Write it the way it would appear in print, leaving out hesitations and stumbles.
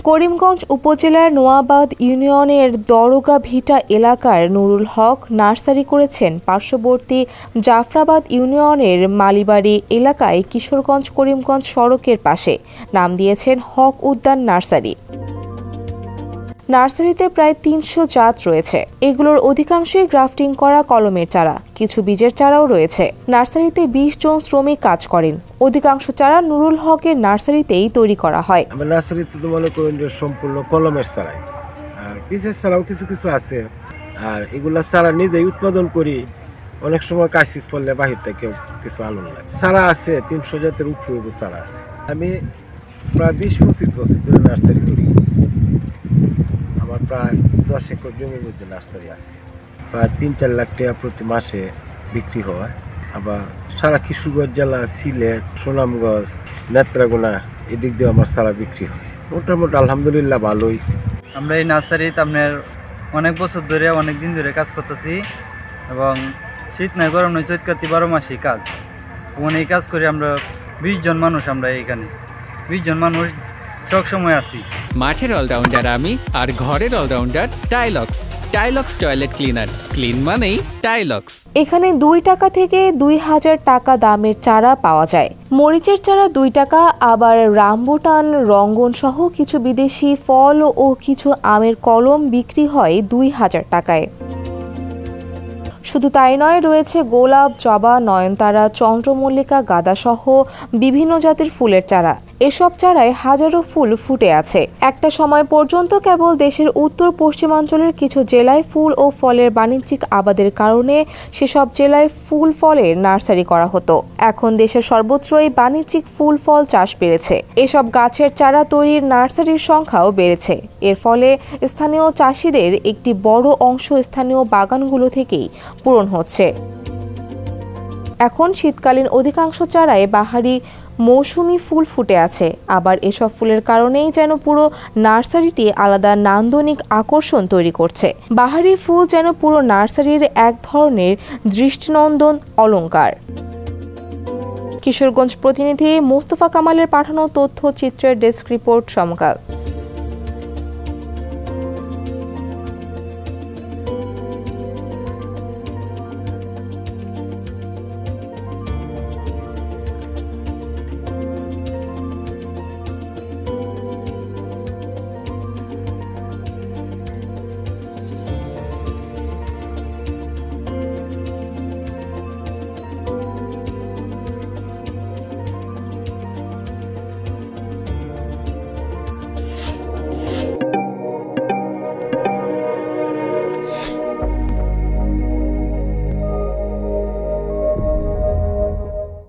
করিমগঞ্জ উপজেলার নোয়াবাদ ইউনিয়নের দরগা ভিটা এলাকার নুরুল হক নার্সারি করেছেন পার্শ্ববর্তী জাফরাবাদ ইউনিয়নের মালিবাড়ি এলাকায় কিশোরগঞ্জ করিমগঞ্জ সড়কের পাশে। নাম দিয়েছেন হক উদ্যান নার্সারি। নার্সারিতে প্রায় ৩০০ জাত রয়েছে। এগুলোর অধিকাংশই গ্রাফটিং করা কলমের চারা, কিছু বীজের চারাও রয়েছে। নার্সারিতে ২০ জন শ্রমিক কাজ করেন। অধিকাংশ চারা নুরুল হকের নার্সারিতেই তৈরি করা হয়। আমার নার্সারিতে তো মনে করেন যে সম্পূর্ণ কলমের চারাই, আর বীজের চারাও কিছু কিছু আছে। আর এগুলা চারা নিজেই উৎপাদন করি। অনেক সময় কাশিস পড়লে বাহির থেকে কিছু আনন্দ লাগে। চারা আছে ৩০০ জাতের উপরে চারা আছে। আমি প্রায় ২০-২৫ বছর ধরে নার্সারি করি। আমার প্রায় ১০ একর জমির মধ্যে নার্সারি আছে। প্রায় ৩-৪ লাখ টাকা প্রতি মাসে বিক্রি হয়। আবার সারা কিশোরগঞ্জ জেলা, সিলেট, সুনামগঞ্জ, নেত্রকোনা এদিক দিয়ে আমার চারা বিক্রি হয়। মোটামুটি আলহামদুলিল্লাহ ভালোই। আমরা এই নার্সারিতে আপনার অনেক বছর ধরে, অনেক দিন ধরে কাজ করতেছি এবং শীত নাই গরম নয়, চৈত কার্তিক 12 মাসই কাজ। এবং এই কাজ করে আমরা 20 জন মানুষ, আমরা এইখানে 20 জন মানুষ সবসময় আছি। মাঠের অলরাউন্ডার আমি, আর ঘরের allrounder Taylox. Taylox toilet cleaner, clean মানেই টাইলক্স। এখানে 2 টাকা থেকে 2000 টাকা দামের চারা পাওয়া যায়। মরিচের চারা 2 টাকা, আবার রামবুটান, রঙ্গন সহ কিছু বিদেশি ফল ও কিছু আমের কলম বিক্রি হয় 2000 টাকায়। শুধু তাই নয়, রয়েছে গোলাপ, জবা, নয়নতারা, চন্দ্রমল্লিকা, গাঁদা সহ বিভিন্ন জাতের ফুলের চারা। এসব চারায় হাজারো ফুল ফুটে আছে। একটা সময় পর্যন্ত কেবল দেশের উত্তর পশ্চিমাঞ্চলের কিছু জেলায় ফুল ও ফলের বাণিজ্যিক আবাদের কারণে সেসব জেলায় ফুল ফলের নার্সারি করা হতো। এখন দেশের সর্বত্রই বাণিজ্যিক ফুল ফল চাষ বেড়েছে। এসব গাছের চারা তৈরির নার্সারির সংখ্যাও বেড়েছে। এর ফলে স্থানীয় চাষিদের একটি বড় অংশ স্থানীয় বাগানগুলো থেকেই পূরণ হচ্ছে। এখন শীতকালীন অধিকাংশ চারায় বাহারি মৌসুমি ফুল ফুটে আছে। আবার এসব ফুলের কারণেই যেন পুরো নার্সারিটি আলাদা নান্দনিক আকর্ষণ তৈরি করছে। বাহারি ফুল যেন পুরো নার্সারির এক ধরনের দৃষ্টিনন্দন অলংকার। কিশোরগঞ্জ প্রতিনিধি মোস্তফা কামালের পাঠানো তথ্যচিত্রের ডেস্ক রিপোর্ট, সমকাল।